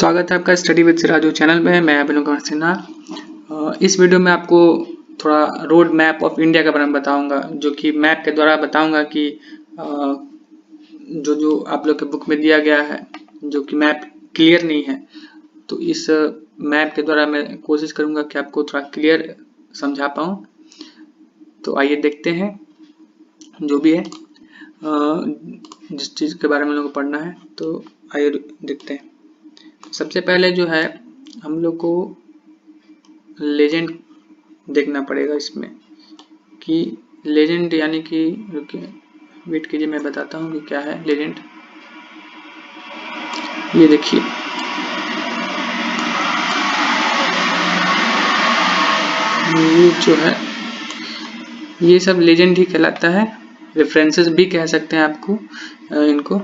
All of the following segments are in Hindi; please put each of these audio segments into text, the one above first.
स्वागत है आपका स्टडी विद सिराजू चैनल में। मैं अभिनव कुमार सिन्हा। इस वीडियो में आपको थोड़ा रोड मैप ऑफ इंडिया के बारे में बताऊंगा, जो कि मैप के द्वारा बताऊंगा कि जो जो आप लोग के बुक में दिया गया है, जो कि मैप क्लियर नहीं है, तो इस मैप के द्वारा मैं कोशिश करूंगा कि आपको थोड़ा क्लियर समझा पाऊँ। तो आइए देखते हैं जो भी है, जिस चीज़ के बारे में लोगों को पढ़ना है, तो आइए देखते हैं। सबसे पहले जो है हम लोग को लेजेंड देखना पड़ेगा इसमें, कि लेजेंड यानी कि रुकिए वेट कीजिए, मैं बताता हूँ कि क्या है लेजेंड। ये देखिए, ये जो है ये सब लेजेंड ही कहलाता है, रेफरेंसेस भी कह सकते हैं आपको इनको।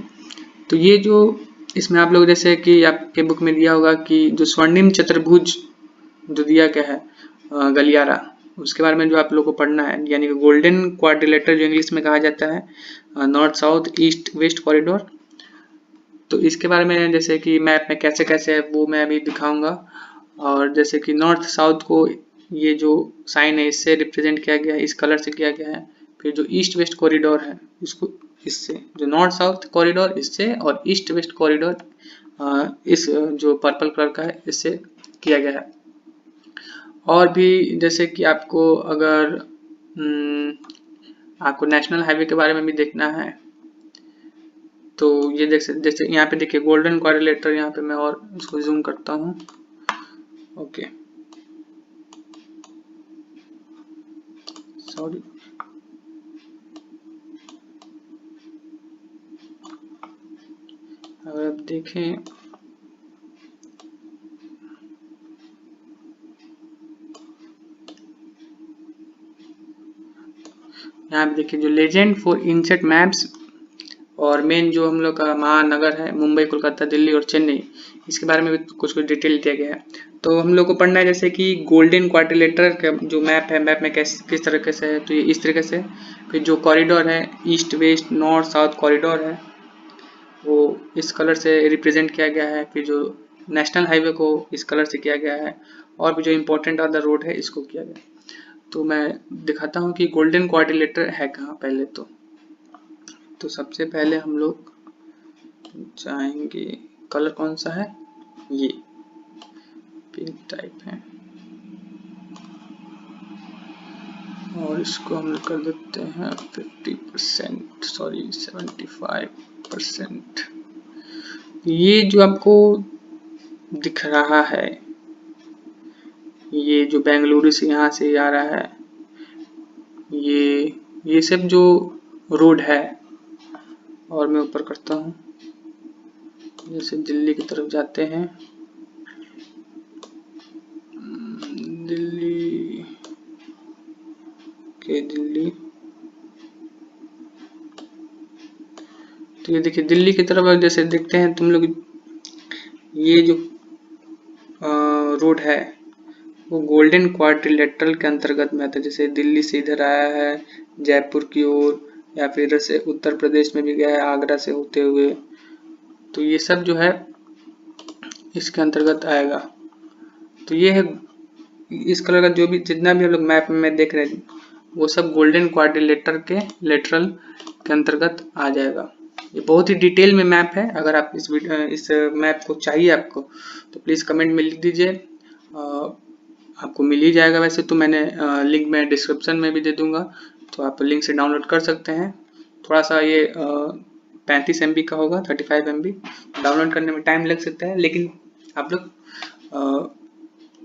तो ये जो इसमें आप लोग जैसे कि आपके बुक में दिया होगा कि जो स्वर्णिम चतुर्भुज जो दिया गया है गलियारा, उसके बारे में जो आप लोग को पढ़ना है, यानी गोल्डन क्वाड्रिलेटरल जो इंग्लिश में कहा जाता है, north south east west corridor. तो इसके बारे में जैसे कि मैप में कैसे कैसे है वो मैं अभी दिखाऊंगा। और जैसे कि नॉर्थ साउथ को ये जो साइन है इससे रिप्रेजेंट किया गया है, इस कलर से किया गया है। फिर जो ईस्ट वेस्ट कॉरिडोर है इसको इससे, जो नॉर्थ साउथ कॉरिडोर इससे, और ईस्ट वेस्ट कॉरिडोर इस जो पर्पल कलर का है इससे किया गया है। और भी जैसे कि आपको अगर आपको नेशनल हाईवे के बारे में भी देखना है, तो ये देख सकते, जैसे यहाँ पे देखिए गोल्डन क्वाड्रिलेटरल, यहाँ पे मैं और इसको जूम करता हूँ। ओके, सॉरी, अगर आप देखें यहाँ पे देखिए जो लेजेंड फॉर इंसेट मैप्स, और मेन जो हम लोग का महानगर है मुंबई, कोलकाता, दिल्ली और चेन्नई, इसके बारे में भी कुछ कुछ डिटेल दिया गया है। तो हम लोग को पढ़ना है जैसे कि गोल्डन क्वाड्रिलेटरल का जो मैप है, मैप में किस तरीके से है, तो ये इस तरीके से। फिर जो कॉरिडोर है, east west north south corridor है, वो इस कलर से रिप्रेजेंट किया गया है। फिर जो नेशनल हाईवे को इस कलर से किया गया है, और भी जो इम्पोर्टेंट अदर रोड है इसको किया गया है। तो मैं दिखाता हूँ कि गोल्डन क्वाड्रिलेटरल है कहाँ पहले। तो सबसे पहले हम लोग जाएंगे, कलर कौन सा है, ये पिंक टाइप है, और इसको हम लोग कर देते हैं 50%, सॉरी 75%। ये जो आपको दिख रहा है, ये जो बेंगलुरु से यहाँ से आ रहा है, ये सब जो रोड है, और मैं ऊपर करता हूँ, जैसे दिल्ली की तरफ जाते हैं, दिल्ली तो ये देखिए दिल्ली की तरफ जैसे देखते हैं तुम लोग, ये जो रोड है वो गोल्डन क्वाड्रिलेटरल के अंतर्गत में आता है। जैसे दिल्ली से इधर आया है जयपुर की ओर, या फिर इधर से उत्तर प्रदेश में भी गया है आगरा से होते हुए, तो ये सब जो है इसके अंतर्गत आएगा। तो ये है इस कलर का जो भी जितना भी हम लोग मैप में देख रहे हैं, वो सब गोल्डन क्वाड्रिलेटरल के लेटरल के अंतर्गत आ जाएगा। ये बहुत ही डिटेल में मैप है। अगर आप इस मैप को चाहिए आपको, तो प्लीज़ कमेंट में लिख दीजिए, आपको मिल ही जाएगा। वैसे तो मैंने लिंक में डिस्क्रिप्शन में भी दे दूंगा, तो आप लिंक से डाउनलोड कर सकते हैं। थोड़ा सा ये 35 MB का होगा, 35 MB डाउनलोड करने में टाइम लग सकता है, लेकिन आप लोग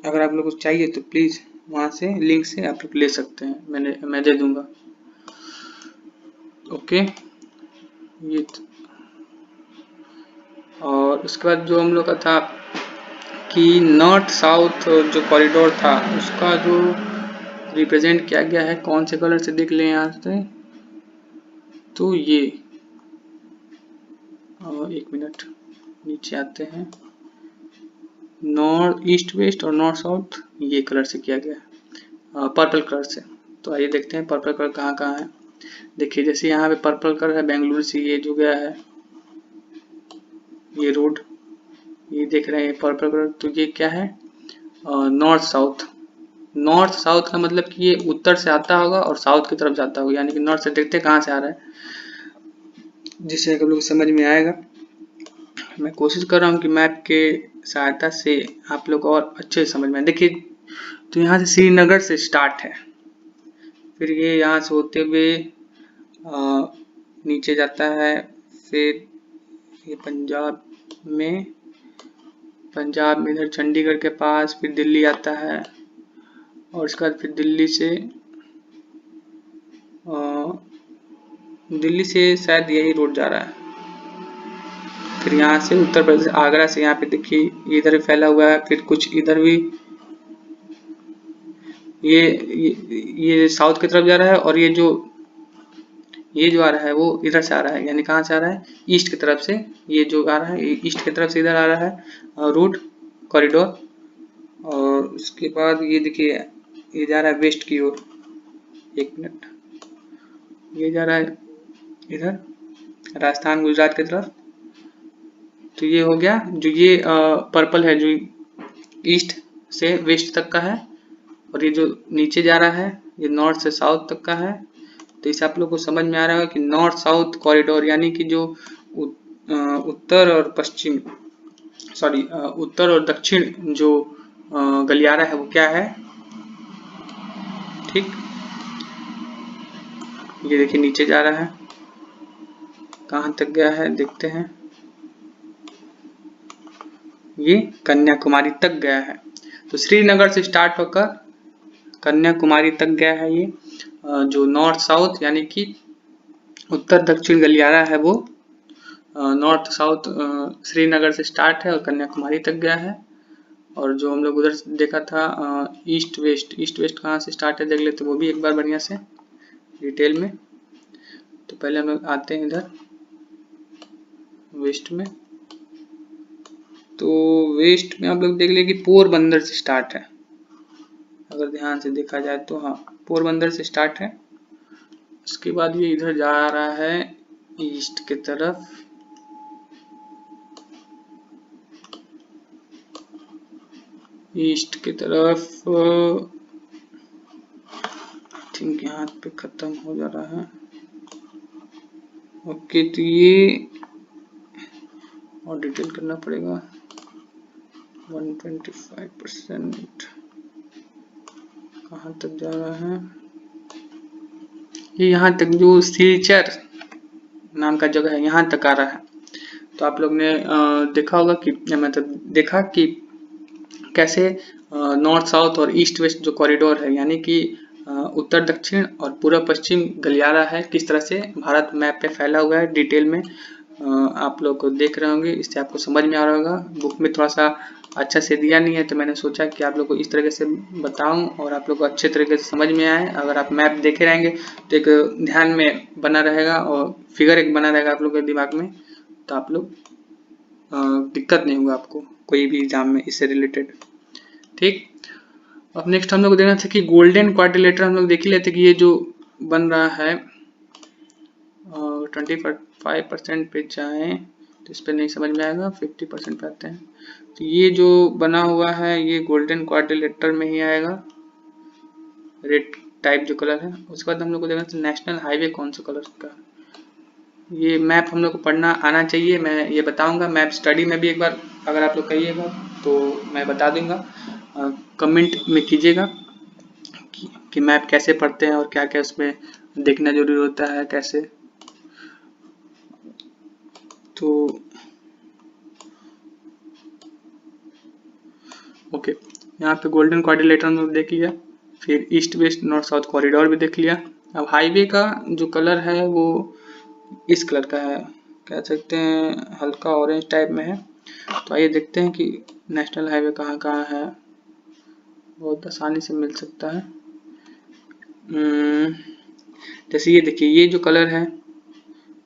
अगर आप लोग को चाहिए तो प्लीज़ वहाँ से लिंक से आप लोग ले सकते हैं, मैं दे दूंगा। ओके, ये और उसके बाद जो हम लोग का था कि नॉर्थ साउथ जो कॉरिडोर था, उसका जो रिप्रेजेंट किया गया है कौन से कलर से देख लें यहाँ से, तो ये एक मिनट नीचे आते हैं, नॉर्थ ईस्ट वेस्ट और नॉर्थ साउथ ये कलर से किया गया है, पर्पल कलर से। तो आइए देखते हैं पर्पल कलर कहाँ कहाँ है। देखिए जैसे यहाँ पे पर्पल कलर है, बेंगलुरु से ये जो गया है ये रोड, ये देख रहे हैं पर्पल कलर, तो ये क्या है, नॉर्थ साउथ। नॉर्थ साउथ का मतलब कि ये उत्तर से आता होगा और साउथ की तरफ जाता होगा, यानी कि नॉर्थ से देखते हैं कहाँ से आ रहा है, जिससे आप लोग को समझ में आएगा। मैं कोशिश कर रहा हूँ कि मैप के सहायता से आप लोग और अच्छे से समझ में आए। देखिए, तो यहाँ से श्रीनगर से स्टार्ट है, फिर ये यहाँ से होते हुए नीचे जाता है, फिर ये पंजाब में इधर चंडीगढ़ के पास, फिर दिल्ली आता है, और उसके बाद फिर दिल्ली से शायद यही रोड जा रहा है। फिर यहाँ से उत्तर प्रदेश आगरा से यहाँ पे देखिए इधर फैला हुआ है, फिर कुछ इधर भी ये साउथ की तरफ जा रहा है, और ये जो आ रहा है वो इधर से आ रहा है, यानी कहाँ से आ रहा है, ईस्ट की तरफ से। ये जो आ रहा है ईस्ट की तरफ से इधर आ रहा है रूट कॉरिडोर। और उसके बाद ये देखिए ये जा रहा है वेस्ट की ओर, एक मिनट, ये जा रहा है इधर राजस्थान गुजरात की तरफ। तो ये हो गया, जो ये पर्पल है जो ईस्ट से वेस्ट तक का है, और ये जो नीचे जा रहा है ये नॉर्थ से साउथ तक का है। तो इससे आप लोग को समझ में आ रहा है कि नॉर्थ साउथ कॉरिडोर, यानी कि जो उत्तर और पश्चिम, सॉरी उत्तर और दक्षिण जो गलियारा है वो क्या है, ठीक। ये देखिए नीचे जा रहा है, कहाँ तक गया है देखते हैं, ये कन्याकुमारी तक गया है। तो श्रीनगर से स्टार्ट होकर कन्याकुमारी तक गया है ये, जो नॉर्थ साउथ यानी कि उत्तर दक्षिण गलियारा है वो नॉर्थ साउथ श्रीनगर से स्टार्ट है और कन्याकुमारी तक गया है। और जो हम लोग उधर देखा था ईस्ट वेस्ट कहाँ से स्टार्ट है देख लेते वो भी एक बार बढ़िया से डिटेल में। तो पहले हम लोग आते हैं इधर वेस्ट में, तो वेस्ट में आप लोग देख लिए कि पोरबंदर से स्टार्ट है, अगर ध्यान से देखा जाए तो हाँ पोरबंदर से स्टार्ट है। उसके बाद ये इधर जा रहा है ईस्ट की तरफ, थिंक यहाँ पे खत्म हो जा रहा है। ओके, तो ये और डिटेल करना पड़ेगा, 125% कहाँ तक जा रहा है, ये यहाँ तक जो सिलचर नाम का जगह है यहाँ तक आ रहा है। तो आप लोग ने देखा होगा कि मतलब देखा कि कैसे नॉर्थ साउथ और ईस्ट वेस्ट जो कॉरिडोर है, यानी कि उत्तर दक्षिण और पूर्व पश्चिम गलियारा है, किस तरह से भारत मैप पे फैला हुआ है डिटेल में आप लोग को देख रहे होंगे। इससे आपको समझ में आ रहा होगा। बुक में थोड़ा सा अच्छा से दिया नहीं है, तो मैंने सोचा कि आप लोग को इस तरीके से बताऊं और आप लोग को अच्छे तरीके से समझ में आए। अगर आप मैप देखे रहेंगे तो एक ध्यान में बना रहेगा और फिगर एक बना रहेगा आप लोग के दिमाग में, तो आप लोग दिक्कत नहीं होगा आपको कोई भी एग्जाम में इससे रिलेटेड, ठीक। अब नेक्स्ट हम लोग देखना था कि गोल्डन क्वाड्रिलेटरल हम लोग देख ही लेते कि ये जो बन रहा है 25% पे जाएं तो इस पर नहीं समझ में आएगा, 50% पे आते हैं। तो ये जो बना हुआ है ये गोल्डन क्वाड्रिलेटरल में ही आएगा, रेड टाइप जो कलर है। उसके बाद हम लोग को देखना था नेशनल हाईवे कौन सा कलर का। ये मैप हम लोग को पढ़ना आना चाहिए, मैं ये बताऊंगा मैप स्टडी में भी एक बार अगर आप लोग कहिएगा तो मैं बता दूंगा। कमेंट में कीजिएगा कि मैप कैसे पढ़ते हैं और क्या क्या उसमें देखना जरूरी होता है कैसे। तो ओके, यहाँ पे गोल्डन क्वाड्रिलेटरल हम लोग देख लिया, फिर east west north south corridor भी देख लिया। अब हाईवे का जो कलर है वो इस कलर का है, कह सकते हैं हल्का ऑरेंज टाइप में है। तो आइए देखते हैं कि नेशनल हाईवे कहाँ कहाँ है, बहुत आसानी से मिल सकता है। जैसे ये देखिए ये जो कलर है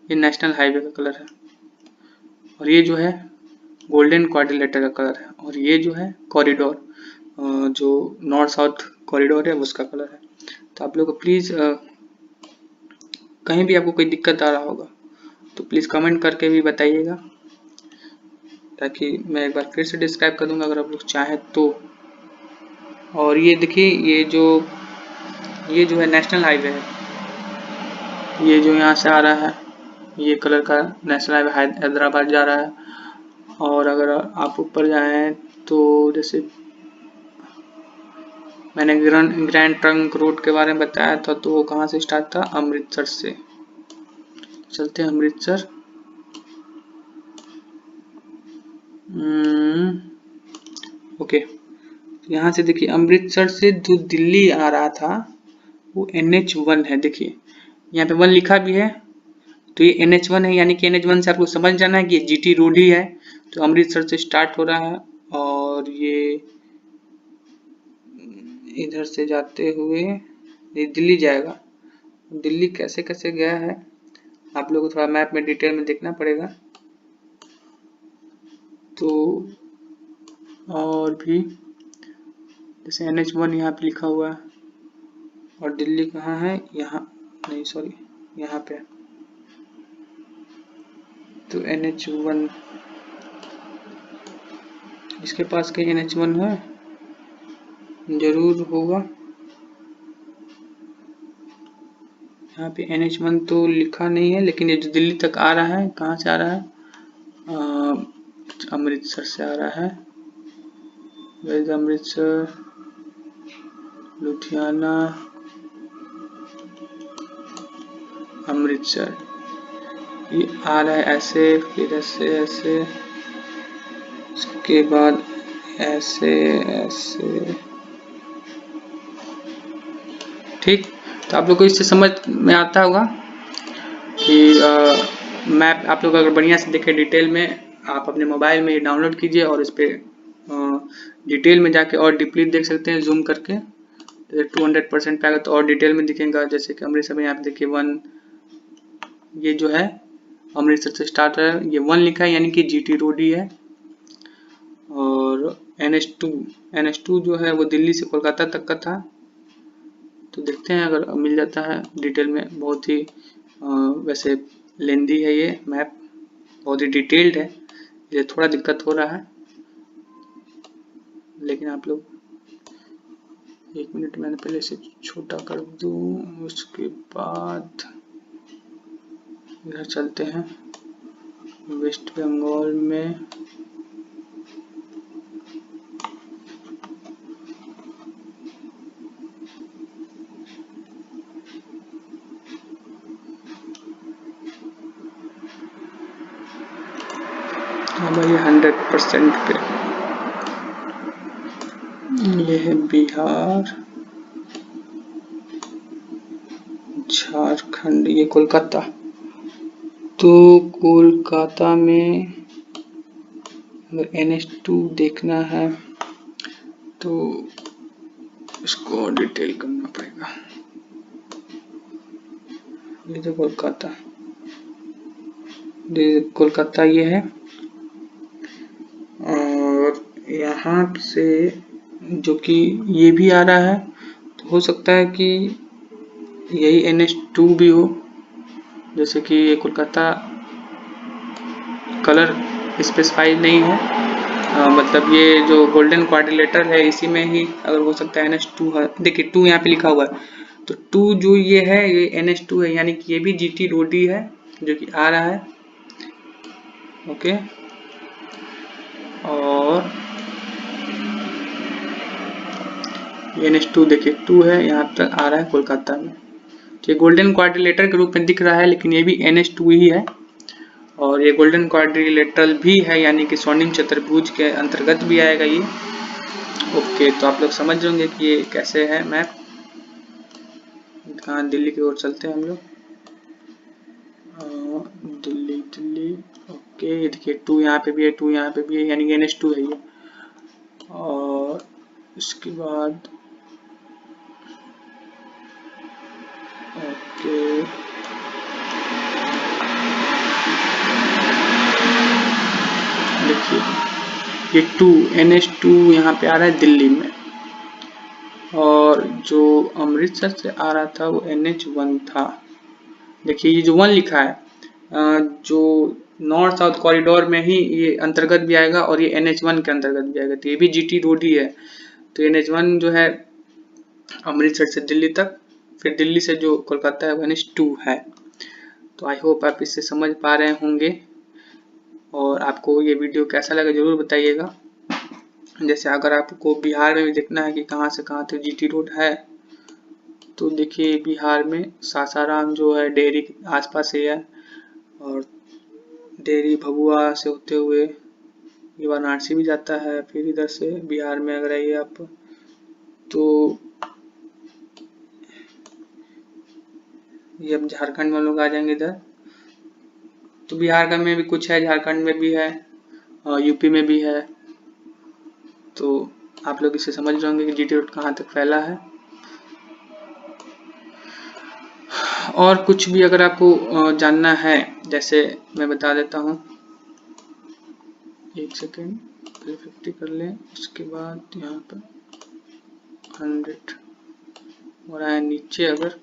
ये नेशनल हाईवे का कलर है, और ये जो है गोल्डन क्वाड्रिलेटरल का कलर है, और ये जो है कॉरिडोर जो नॉर्थ साउथ कॉरिडोर है उसका कलर है। तो आप लोग को प्लीज़ कहीं भी आपको कोई दिक्कत आ रहा होगा तो प्लीज़ कमेंट करके भी बताइएगा, ताकि मैं एक बार फिर से डिस्क्राइब कर दूंगा अगर आप लोग चाहें तो। और ये देखिए ये जो है नेशनल हाईवे है, ये जो यहाँ से आ रहा है ये कलर का नेशनल हाईवे हैदराबाद जा रहा है। और अगर आप ऊपर जाएं तो जैसे मैंने ग्रैंड ट्रंक रोड के बारे में बताया था, तो वो कहाँ से स्टार्ट था, अमृतसर से। चलते हैं अमृतसर। ओके, यहाँ से देखिए अमृतसर से जो दिल्ली आ रहा था वो NH1 है। देखिए यहाँ पे 1 लिखा भी है, तो ये NH1 है, यानी कि NH1 से आपको समझ जाना है कि ये GT रोड ही है। तो अमृतसर से स्टार्ट हो रहा है और ये इधर से जाते हुए ये दिल्ली जाएगा। दिल्ली कैसे कैसे गया है आप लोगों को थोड़ा मैप में डिटेल में देखना पड़ेगा। तो और भी जैसे NH1 यहाँ पे लिखा हुआ है और दिल्ली कहाँ है, यहाँ नहीं सॉरी यहाँ पे। तो NH1 इसके पास कहीं NH1 है, जरूर होगा। यहाँ पे NH1 तो लिखा नहीं है, लेकिन ये जो दिल्ली तक आ रहा है कहाँ से आ रहा है, अमृतसर से आ रहा है। वैसे अमृतसर, लुधियाना, अमृतसर, ये आ रहा है ऐसे, फिर ऐसे ऐसे, उसके बाद ऐसे ऐसे। ठीक, तो आप लोग को इससे समझ में आता होगा कि मैप आप लोग अगर बढ़िया से देखें डिटेल में, आप अपने मोबाइल में डाउनलोड कीजिए और इस पे डिटेल में जाके और डीपली देख सकते हैं जूम करके। 200% पे आएगा तो और डिटेल में दिखेगा। जैसे कि अमृतसर में यहाँ पे देखिए 1, ये जो है अमृतसर से स्टार्ट है, ये 1 लिखा है यानी कि GT रोड ही है। और NH2 जो है वो दिल्ली से कोलकाता तक का था। तो देखते हैं अगर मिल जाता है डिटेल में। बहुत ही वैसे लेंदी है ये मैप, बहुत ही डिटेल्ड है, ये थोड़ा दिक्कत हो रहा है। लेकिन आप लोग 1 मिनट मैंने पहले से छोटा कर दूं, उसके बाद इधर चलते हैं वेस्ट बंगाल में। हमारे 100% पे ये है बिहार, झारखंड, ये कोलकाता। तो कोलकाता में अगर NH2 देखना है तो इसको डिटेल करना पड़ेगा। ये तो कोलकाता ये है। और यहाँ से जो कि ये भी आ रहा है, तो हो सकता है कि यही NH2 भी हो। जैसे कि ये कोलकाता कलर स्पेसिफाई नहीं है, मतलब ये जो गोल्डन क्वाड्रिलेटरल है इसी में ही अगर हो सकता है NH2 है। देखिए 2 यहाँ पे लिखा हुआ है, तो 2 जो ये है ये NH2 है, यानी कि ये भी GT रोड ही है जो कि आ रहा है। ओके, और NH2 देखिए 2 है, यहाँ तक आ रहा है कोलकाता में। तो ये गोल्डन क्वाड्रिलेटरल के रूप में दिख रहा है, लेकिन ये भी NH2 ही है। और ये गोल्डन क्वाड्रिलेटरल भी है, यानी कि स्वर्णिम चतुर्भुज के अंतर्गत भी आएगा ये। ओके, तो आप लोग समझ जाएंगे कि ये कैसे है मैप। कहाँ, दिल्ली की ओर चलते हैं हम लोग। दिल्ली। ओके, ये देखिए 2 यहाँ पे भी है, 2 यहाँ पे भी है, यानी कि NH2 है ये। और इसके बाद ओके, देखिए ये 2 NH2 यहाँ पे आ रहा है दिल्ली में, और जो अमृतसर से आ रहा था वो NH1 था। देखिए ये जो 1 लिखा है, जो नॉर्थ साउथ कॉरिडोर में ही ये अंतर्गत भी आएगा और ये NH1 के अंतर्गत भी आएगा। तो ये भी GT रोड ही है। तो NH1 जो है अमृतसर से दिल्ली तक, फिर दिल्ली से जो कोलकाता है NH2 है। तो आई होप आप इससे समझ पा रहे होंगे, और आपको ये वीडियो कैसा लगा जरूर बताइएगा। जैसे अगर आपको बिहार में भी देखना है कि कहाँ से कहाँ तक GT रोड है, तो देखिए बिहार में सासाराम जो है डेहरी के आसपास ही है, और डेहरी भभुआ से होते हुए ये वाराणसी भी जाता है। फिर इधर से बिहार में अगर आइए आप तो ये अब झारखंड में लोग आ जाएंगे इधर। तो बिहार का में भी कुछ है, झारखंड में भी है और यूपी में भी है। तो आप लोग इसे समझ रहे होंगे कि GT रोड कहाँ तक फैला है। और कुछ भी अगर आपको जानना है, जैसे मैं बता देता हूँ, एक सेकेंड, 50 कर लें, उसके बाद यहाँ पर 100 हो रहा है नीचे। अगर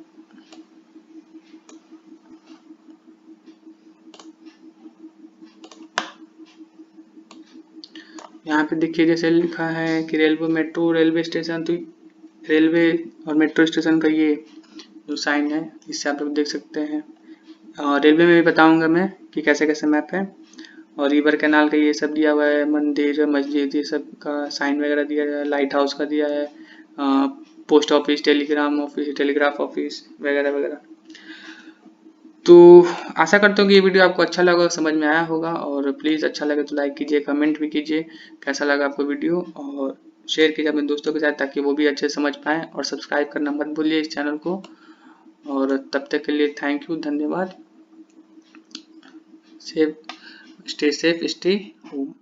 यहाँ पे देखिए जैसे लिखा है कि रेलवे मेट्रो रेलवे स्टेशन, तो रेलवे और मेट्रो स्टेशन का ये जो साइन है इससे आप लोग देख सकते हैं। और रेलवे में भी बताऊंगा मैं कि कैसे कैसे मैप है, और रिवर कैनाल का ये सब दिया हुआ है, मंदिर मस्जिद ये सब का साइन वगैरह दिया है, लाइट हाउस का दिया है, post office Telegram office telegraph office वगैरह वगैरह। तो आशा करता हूँ कि ये वीडियो आपको अच्छा लगा, समझ में आया होगा, और प्लीज़ अच्छा लगे तो लाइक कीजिए, कमेंट भी कीजिए कैसा लगा आपको वीडियो, और शेयर कीजिए अपने दोस्तों के साथ ताकि वो भी अच्छे समझ पाएँ, और सब्सक्राइब करना मत भूलिए इस चैनल को। और तब तक के लिए थैंक यू, धन्यवाद। Safe, stay safe, stay home.